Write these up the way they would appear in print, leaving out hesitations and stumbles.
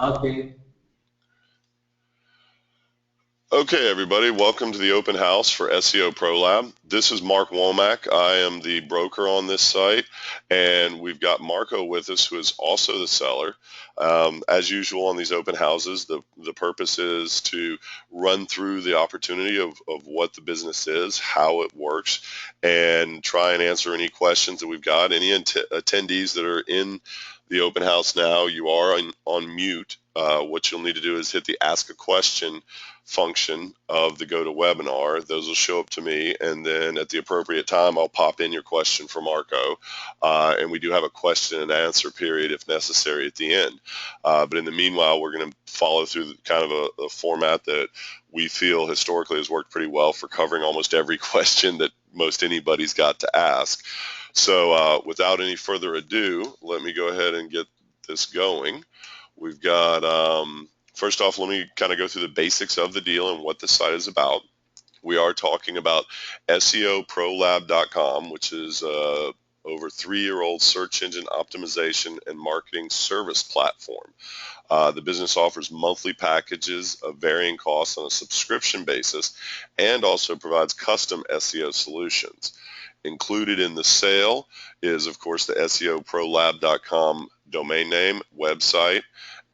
Okay. Okay, everybody, welcome to the open house for SEO Pro Lab. This is Mark Womack. I am the broker on this site, and we've got Marco with us, who is also the seller. As usual on these open houses, the purpose is to run through the opportunity of what the business is, how it works, and try and answer any questions that we've got. Any attendees that are in the open house now, you are on mute. What you'll need to do is hit the Ask a Question function of the GoToWebinar. Those will show up to me, and then at the appropriate time, I'll pop in your question for Marco. And we do have a question and answer period if necessary at the end. But in the meanwhile, we're going to follow through kind of a format that we feel historically has worked pretty well for covering almost every question that most anybody's got to ask. So without any further ado, let me go ahead and get this going. We've got first off, let me kind of go through the basics of the deal and what the site is about. We are talking about SEOProLab.com, which is over 3-year-old search engine optimization and marketing service platform. The business offers monthly packages of varying costs on a subscription basis and also provides custom SEO solutions. Included in the sale is, of course, the SEOProLab.com domain name, website,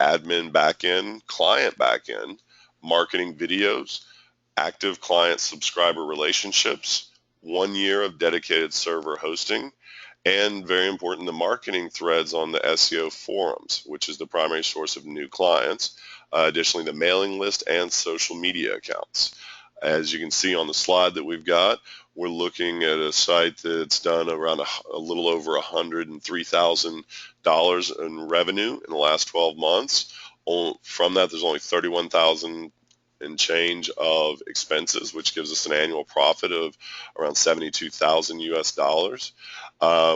admin backend, client backend, marketing videos, active client subscriber relationships, 1 year of dedicated server hosting, and very important, the marketing threads on the SEO forums, which is the primary source of new clients. Additionally, the mailing list and social media accounts. As you can see on the slide that we've got, we're looking at a site that's done around a little over $103,000 in revenue in the last 12 months. From that, there's only 31,000 and change of expenses, which gives us an annual profit of around 72,000 US dollars.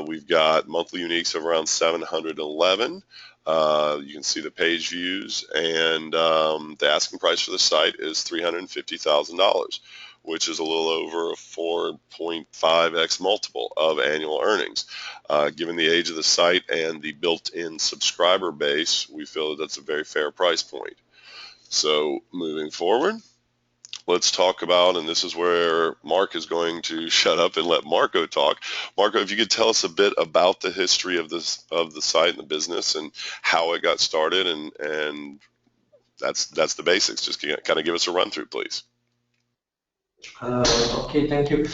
We've got monthly uniques of around 711. You can see the page views, and the asking price for the site is $350,000, which is a little over a 4.5x multiple of annual earnings. Given the age of the site and the built-in subscriber base, we feel that that's a very fair price point. So moving forward, let's talk about, and this is where Mark is going to shut up and let Marco talk. Marco, if you could tell us a bit about the history of the site and the business and how it got started, and that's the basics. Just kind of give us a run through, please. Okay, thank you.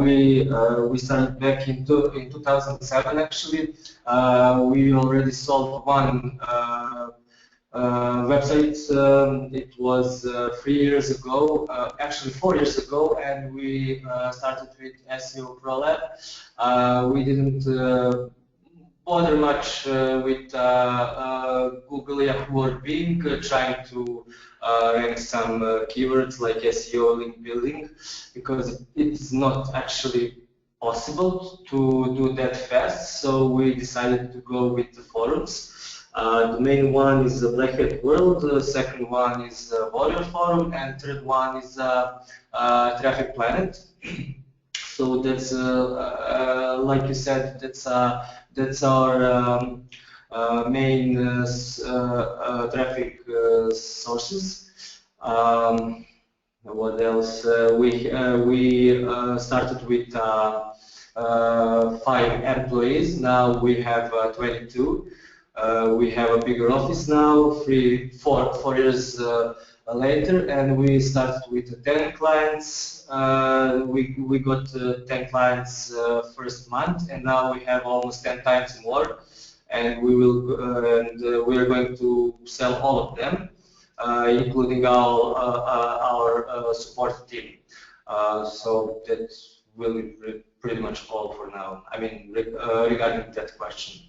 We started back in 2007 actually. We already sold one website. It was 3 years ago, actually 4 years ago, and we started with SEO Pro Lab. We didn't bother much with Google, Yahoo, or Bing, trying to rank some keywords like SEO, link building, because it's not actually possible to do that fast. So we decided to go with the forums. The main one is the Black Hat World, the second one is the Warrior Forum, and third one is Traffic Planet. So that's, like you said, that's our main traffic sources. What else? We started with 5 employees. Now we have 22. We have a bigger office now, 4 years later, and we started with 10 clients. We got 10 clients first month, and now we have almost 10 times more. And we are going to sell all of them, including our support team. So that's really pretty much all for now. I mean, regarding that question.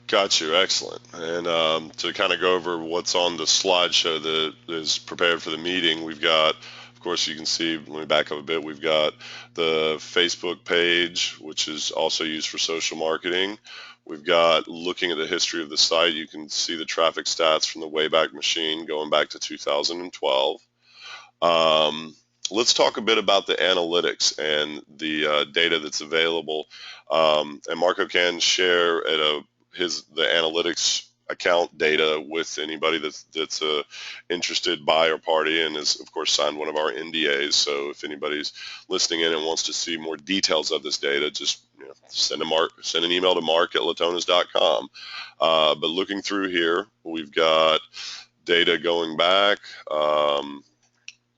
Got you. Excellent. And to kind of go over what's on the slideshow that is prepared for the meeting, we've got, of course, you can see, let me back up a bit, we've got the Facebook page, which is also used for social marketing. We've got, looking at the history of the site, you can see the traffic stats from the Wayback Machine going back to 2012. Let's talk a bit about the analytics and the data that's available. And Marco can share at the analytics account data with anybody that's a interested buyer party, and has of course signed one of our NDAs. So if anybody's listening in and wants to see more details of this data, just send an email to mark@latonas.com. But looking through here, we've got data going back.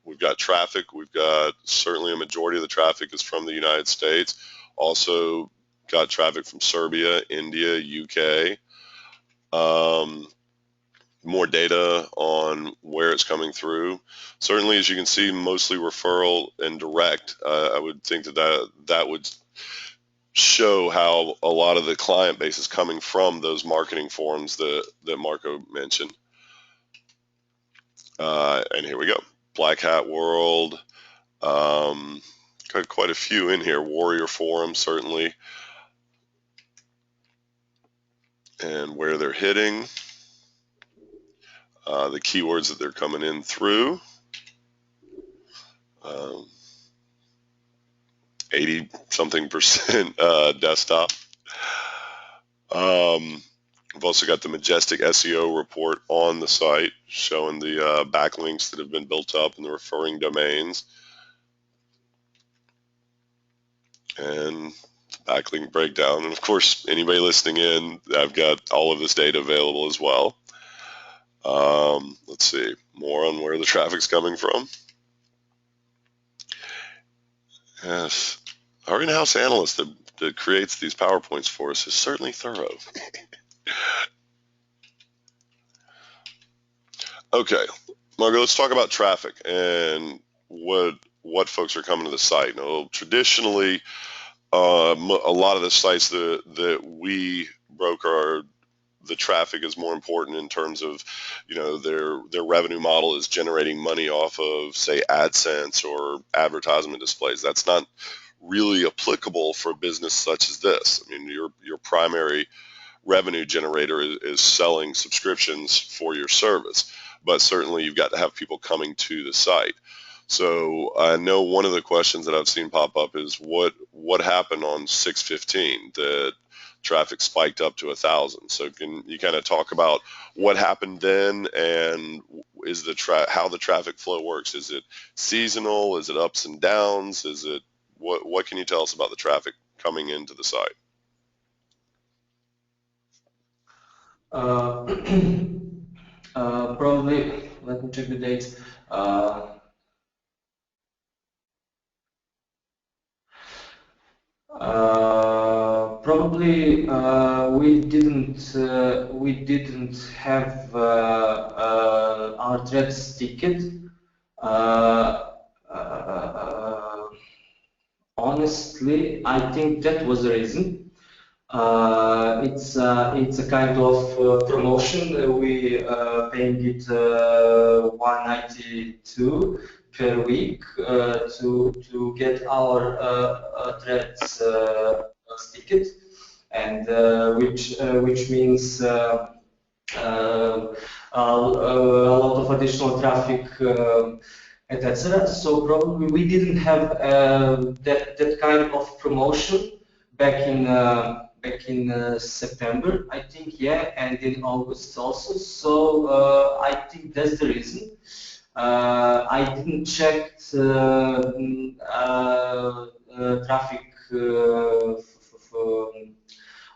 We've got traffic. We've got certainly a majority of the traffic is from the United States. Also got traffic from Serbia, India, UK. More data on where it's coming through. Certainly, as you can see, mostly referral and direct. I would think that would show how a lot of the client base is coming from those marketing forums that Marco mentioned. And here we go. Black Hat World. Got quite a few in here. Warrior Forum, certainly. And where they're hitting. The keywords that they're coming in through. 80-something% desktop. We've also got the Majestic SEO report on the site showing the backlinks that have been built up and the referring domains. And backlink breakdown. And of course, anybody listening in, I've got all of this data available as well. Let's see, more on where the traffic's coming from. Yes, our in-house analyst that creates these PowerPoints for us is certainly thorough. Okay, Margo, let's talk about traffic and what folks are coming to the site. Now, traditionally, a lot of the sites that we broker the traffic is more important in terms of, their revenue model is generating money off of, say, AdSense or advertisement displays. That's not really applicable for a business such as this. I mean, your primary revenue generator is selling subscriptions for your service, but certainly you've got to have people coming to the site. So I know one of the questions that I've seen pop up is what happened on 6/15 that traffic spiked up to 1,000. So can you kind of talk about what happened then, and is how the traffic flow works? Is it seasonal? Is it ups and downs? Is it what can you tell us about the traffic coming into the site? Probably, let me check the dates. Probably we didn't have our threads ticket. Honestly, I think that was the reason. It's a kind of promotion. We paying it 192 per week to get our threads ticket, and which means a lot of additional traffic, etc. So probably we didn't have that kind of promotion back in September, I think, yeah, and in August also. So I think that's the reason. I didn't check traffic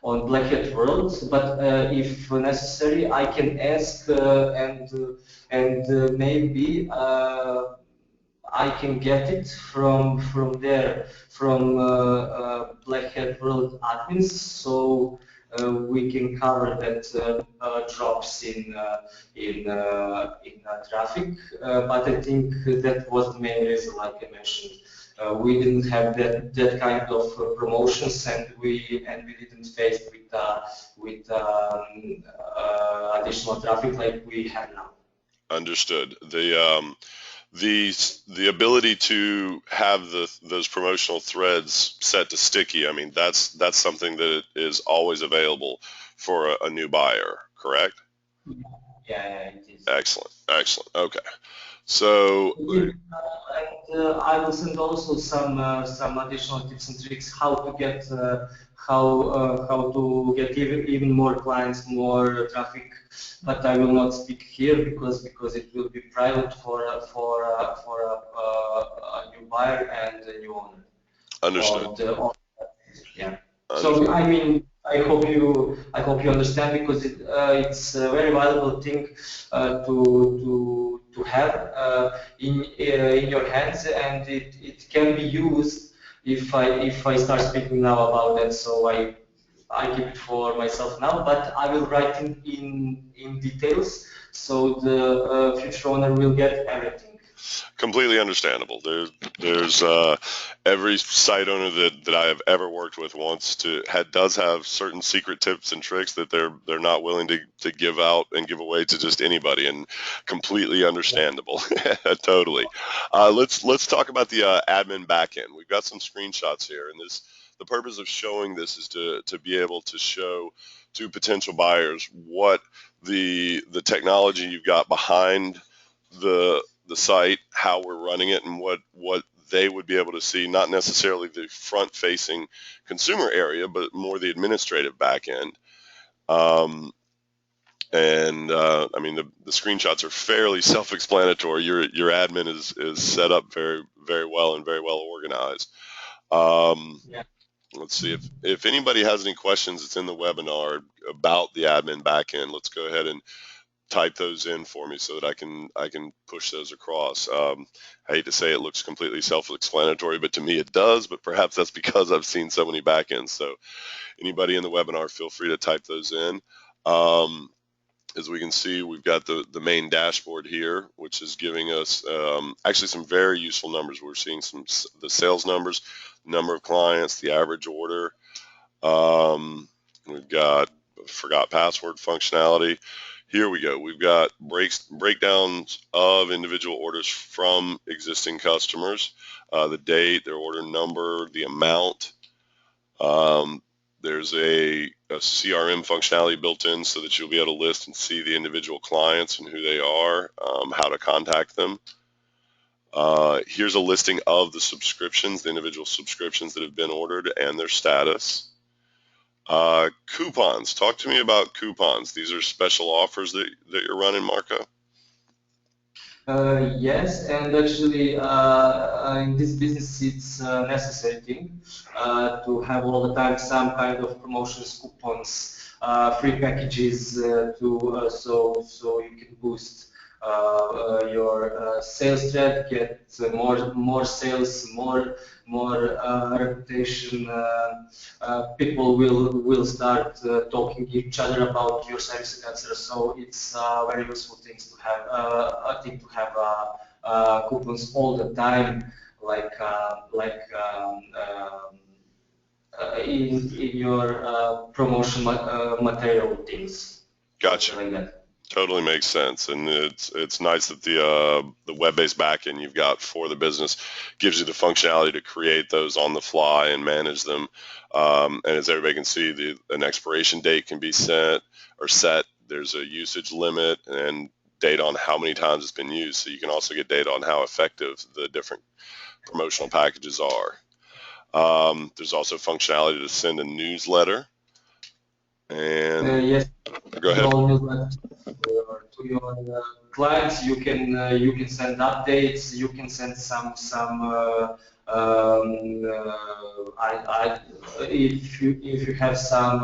on Black Hat World, but if necessary, I can ask and maybe I can get it from there, from Black Hat World admins, so we can cover that drops in traffic. But I think that was the main reason, like I mentioned. We didn't have that kind of promotions, and we didn't face with additional traffic like we have now. Understood. The ability to have those promotional threads set to sticky, I mean, that's something that is always available for a new buyer, correct? Yeah, it is. Excellent. Okay. So I will send also some additional tips and tricks how to get how to get even more clients, more traffic. But I will not speak here because it will be private for a new buyer and a new owner Understood. of the. Yeah. So Understood. I mean, I hope you understand because it's a very valuable thing to have in your hands, and it can be used if I start speaking now about that. So I keep it for myself now, but I will write in details so the future owner will get everything. Completely understandable. There's every site owner that I have ever worked with does have certain secret tips and tricks that they're not willing to give out and give away to just anybody, and completely understandable. Totally. Let's talk about the admin backend. We've got some screenshots here, and the purpose of showing this is to be able to show to potential buyers what the technology you've got behind the site, how we're running it, and what they would be able to see, not necessarily the front-facing consumer area, but more the administrative back end. I mean, the screenshots are fairly self-explanatory. Your admin is set up very well and very well organized. Yeah. Let's see if anybody has any questions. It's in the webinar about the admin backend. Let's go ahead and type those in for me so that I can push those across. I hate to say it looks completely self-explanatory, but to me it does, but perhaps that's because I've seen so many backends. So anybody in the webinar, feel free to type those in. As we can see, we've got the main dashboard here, which is giving us actually some very useful numbers. We're seeing the sales numbers, number of clients, the average order. We've got forgot password functionality. Here we go. We've got breakdowns of individual orders from existing customers, the date, their order number, the amount. There's a CRM functionality built in so that you'll be able to list and see the individual clients and who they are, how to contact them. Here's a listing of the subscriptions, the individual subscriptions that have been ordered and their status. Coupons. Talk to me about coupons. These are special offers that you're running, Marco? Yes, and actually, in this business, it's a necessary thing to have all the time some kind of promotions, coupons, free packages so you can boost your sales thread, get more sales, more reputation. People will start talking each other about your service, etc. So it's very useful things to have. I think to have coupons all the time, in your promotion material things, Gotcha. something like that. Totally makes sense, and it's nice that the web-based backend you've got for the business gives you the functionality to create those on the fly and manage them. And as everybody can see, an expiration date can be set. There's a usage limit and data on how many times it's been used. So you can also get data on how effective the different promotional packages are. There's also functionality to send a newsletter. And Yes, go ahead. to your clients, you can send updates. You can send some. If you have some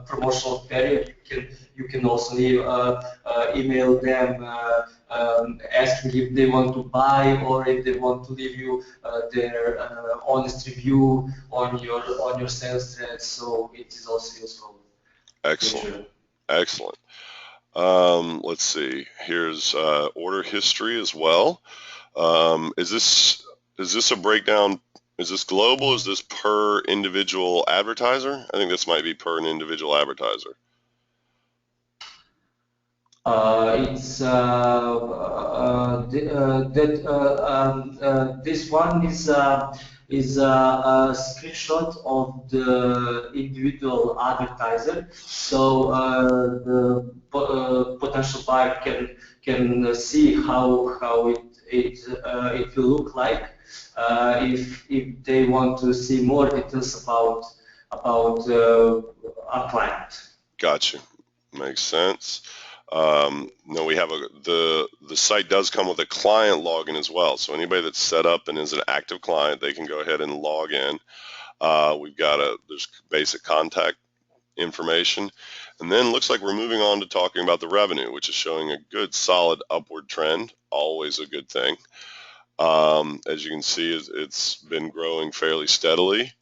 promotional period, you can also email them asking if they want to buy or if they want to leave you their honest review on your sales thread. So it is also useful. Excellent. Excellent. Let's see. Here's order history as well. Is this a breakdown? Is this global? Is this per individual advertiser? I think this might be per an individual advertiser. This one is a screenshot of the individual advertiser, so the potential buyer can see how it will look like if they want to see more details about a client. Gotcha. Makes sense. No, we have the site does come with a client login as well. So anybody that's set up and is an active client, they can go ahead and log in. We've got there's basic contact information, and then looks like we're moving on to talking about the revenue, which is showing a good solid upward trend. Always a good thing. As you can see, it's been growing fairly steadily.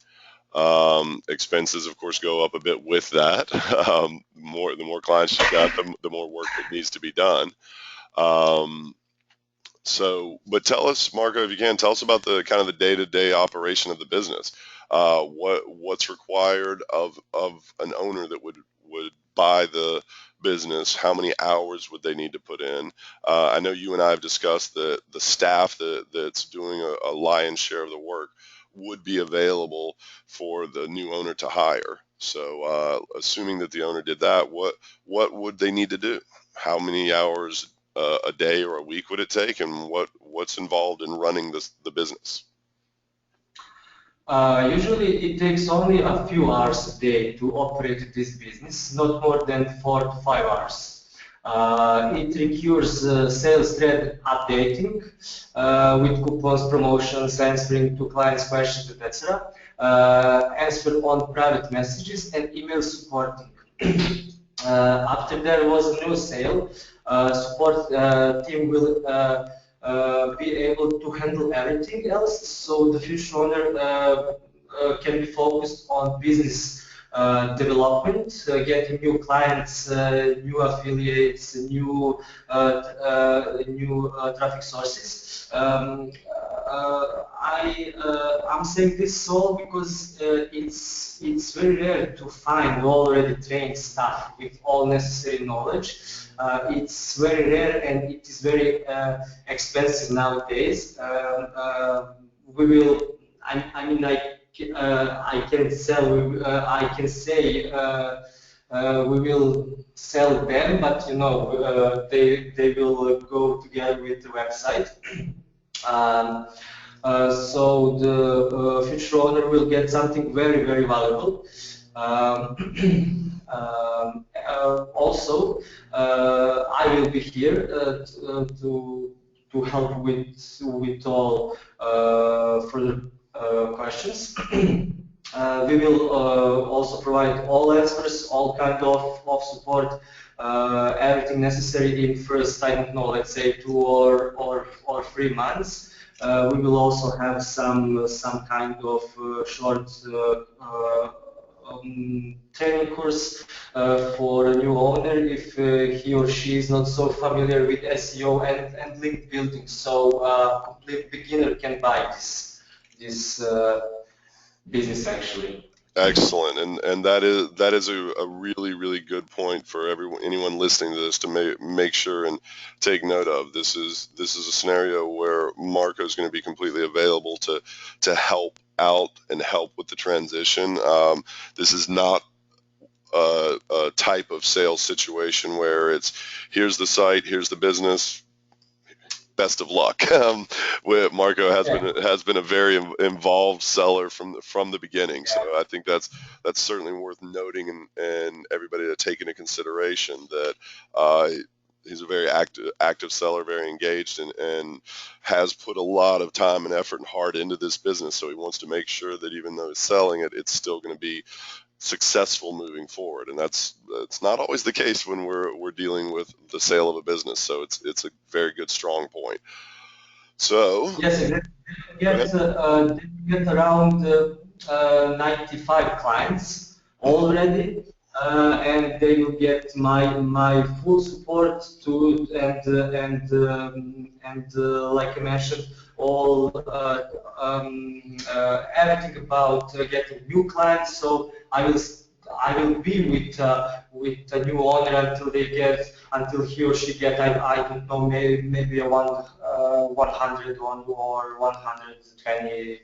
Expenses, of course, go up a bit with that. The more clients you got, the more work that needs to be done. But tell us, Marco, if you can, tell us about the kind of the day-to-day operation of the business. What's required of an owner that would buy the business? How many hours would they need to put in? I know you and I have discussed that the staff that's doing a lion's share of the work would be available for the new owner to hire. So assuming that the owner did that, what would they need to do? How many hours a day or a week would it take, and what's involved in running the business? Usually it takes only a few hours a day to operate this business, not more than 4 to 5 hours. It requires sales thread updating with coupons, promotions, answering to clients' questions, etc. Answer on private messages and email supporting. After there was a new sale, support team will be able to handle everything else, so the future owner can be focused on business development, getting new clients, new affiliates, new traffic sources. I'm saying this all because it's very rare to find already trained staff with all necessary knowledge. It's very rare and it is very expensive nowadays. We will. I mean, I can sell. I can say we will sell them, but you know they will go together with the website. So the future owner will get something very valuable. Also, I will be here to help with all further questions. We will also provide all answers, all kind of support, everything necessary in first, I don't know, let's say 2 or 3 months. We will also have some kind of short training course for a new owner if he or she is not so familiar with SEO and link building. So a complete beginner can buy this business actually. Excellent, and that is a really good point for anyone listening to this to make sure and take note of. This is a scenario where Marco is going to be completely available to help out and help with the transition. This is not a type of sales situation where it's here's the site, here's the business, best of luck. Marco has been a very involved seller from the beginning, so I think that's certainly worth noting and everybody to take into consideration that he's a very active seller, very engaged, and has put a lot of time and effort and heart into this business. So he wants to make sure that even though he's selling it, it's still going to be successful moving forward, and that's not always the case when we're dealing with the sale of a business. So it's a very good strong point. So yes, get around 95 clients already, and they will get my full support to and like I mentioned, all everything about getting new clients. So I will be with a new owner until he or she get I don't know, maybe a 100 or 120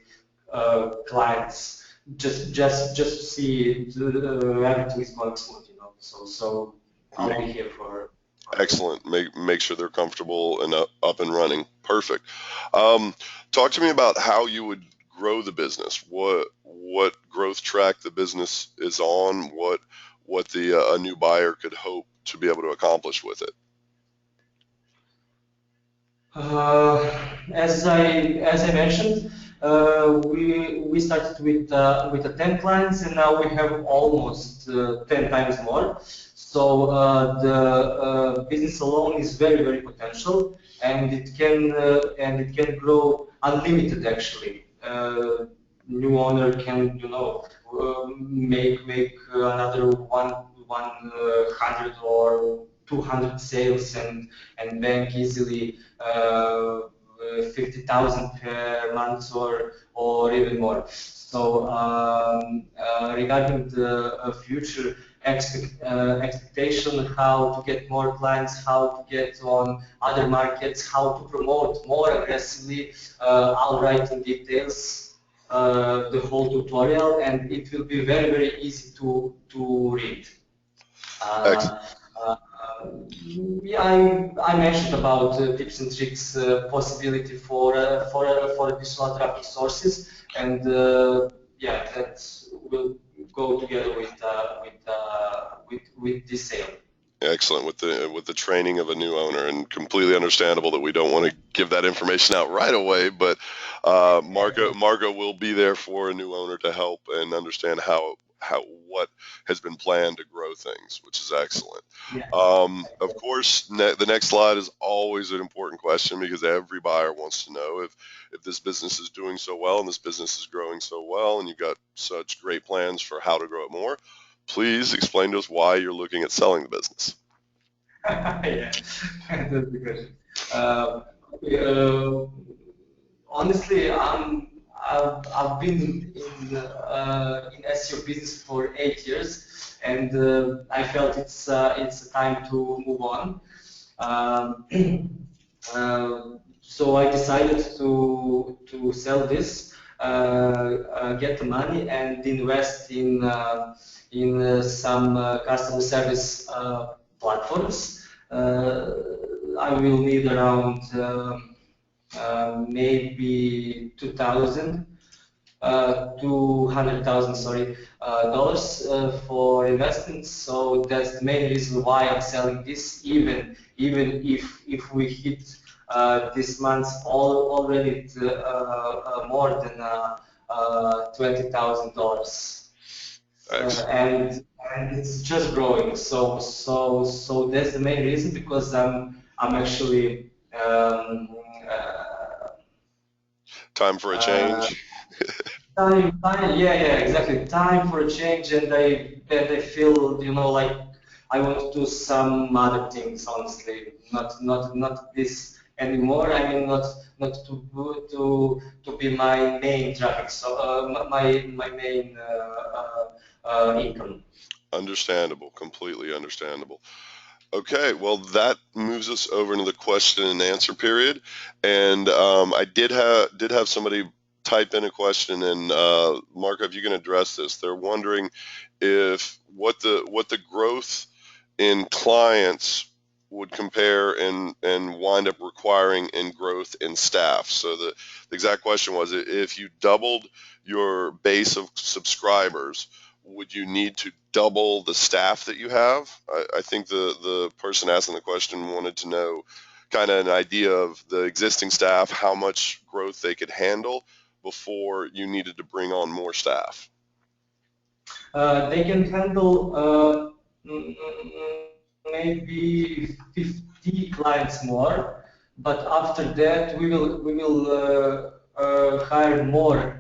clients. Just to see everything is going smooth, you know. So I'll be here for Excellent. Make sure they're comfortable and up and running. Perfect. Um, Talk to me about how you would grow the business. What growth track the business is on. What the a new buyer could hope to be able to accomplish with it. As I mentioned, we started with 10 clients, and now we have almost 10 times more. So the business alone is very potential, and it can grow unlimited actually. New owner can make another 100 or 200 sales and bank easily 50,000 per month or even more. So regarding the future expectation, how to get more clients, how to get on other markets, how to promote more aggressively, I'll write in details the whole tutorial, and it will be very easy to read. Ex- Uh, uh, yeah, I mentioned about tips and tricks possibility for additional traffic sources, and yeah, that will go together with this sale. Excellent with the training of a new owner, and completely understandable that we don't want to give that information out right away. But Marco will be there for a new owner to help and understand how what has been planned to grow things, which is excellent. Yeah. Of course, the next slide is always an important question because every buyer wants to know if this business is doing so well and this business is growing so well, and you've got such great plans for how to grow it more. Please explain to us why you're looking at selling the business. Yeah, that's the question. Uh, uh, Honestly, I've been in SEO business for 8 years, and I felt it's time to move on. Um, so I decided to sell this, get the money, and invest in some customer service platforms. I will need around maybe 200,000, sorry, dollars for investments. So that's the main reason why I'm selling this, even if we hit this month already more than $20,000. And it's just growing. So that's the main reason, because I'm actually Time for a uh, change. yeah, exactly. Time for a change, and I feel, like I want to do some other things. Honestly, not this anymore. I mean, not to be my main traffic. So my main income. Understandable, completely understandable. Okay, well, that moves us over into the question and answer period. And I did have somebody type in a question, and Marco, if you can address this, they're wondering if what the growth in clients would compare and wind up requiring in growth in staff. So the exact question was, if you doubled your base of subscribers, would you need to double the staff that you have? I think the person asking the question wanted to know kind of an idea of the existing staff, how much growth they could handle before you needed to bring on more staff. They can handle maybe 50 clients more, but after that we will hire more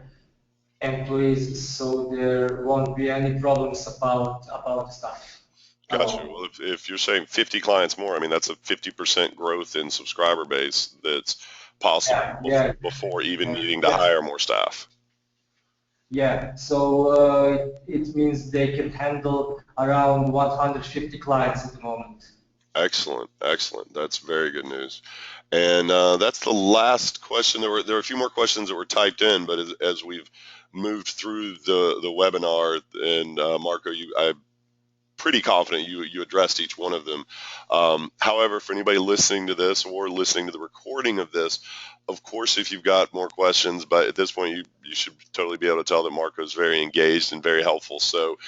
employees, so there won't be any problems about stuff at Gotcha. all. Well, if you're saying 50 clients more, I mean, that's a 50% growth in subscriber base that's possible Yeah, yeah, before even needing to yeah, hire more staff. yeah. So it means they can handle around 150 clients at the moment. Excellent, excellent. That's very good news. And that's the last question. There were a few more questions that were typed in, but as we've moved through the webinar, and Marco, I pretty confident you addressed each one of them. However, for anybody listening to this or listening to the recording of this, of course, if you've got more questions, but at this point, you should totally be able to tell that Marco is very engaged and very helpful. So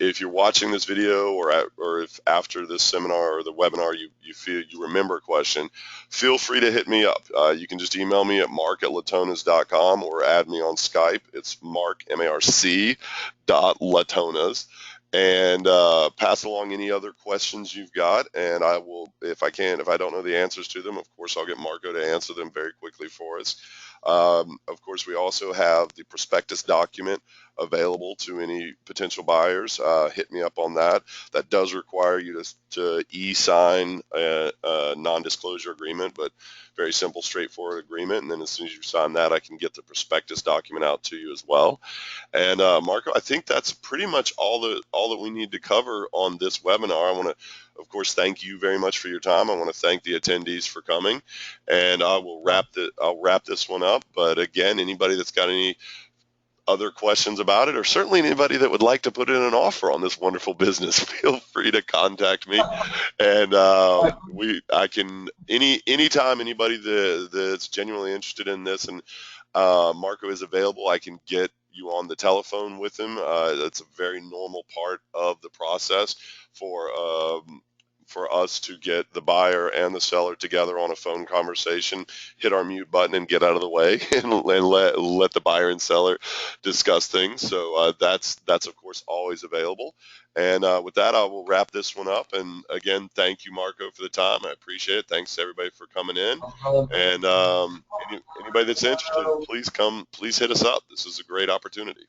if you're watching this video or if after this seminar or the webinar you feel you remember a question, feel free to hit me up. You can just email me at mark@latonas.com or add me on Skype. It's Mark, M-A-R-C, .latonas. And pass along any other questions you've got, and I will, if I don't know the answers to them, of course, I'll get Marco to answer them very quickly for us. Of course, we also have the prospectus document available to any potential buyers. Hit me up on that. That does require you to e-sign a non-disclosure agreement, but very simple, straightforward agreement. And then as soon as you sign that, I can get the prospectus document out to you as well. And Marco, I think that's pretty much all that we need to cover on this webinar. I want to, of course, thank you very much for your time. I want to thank the attendees for coming, and I'll wrap this one up. But again, anybody that's got any other questions about it, or certainly anybody that would like to put in an offer on this wonderful business, feel free to contact me. And I can anytime anybody that's genuinely interested in this and Marco is available, I can get you on the telephone with him. That's a very normal part of the process for us to get the buyer and the seller together on a phone conversation, hit our mute button and get out of the way and let the buyer and seller discuss things. So that's of course always available. And with that, I will wrap this one up. And again, thank you, Marco, for the time. I appreciate it. Thanks to everybody for coming in. And anybody that's interested, please hit us up. This is a great opportunity.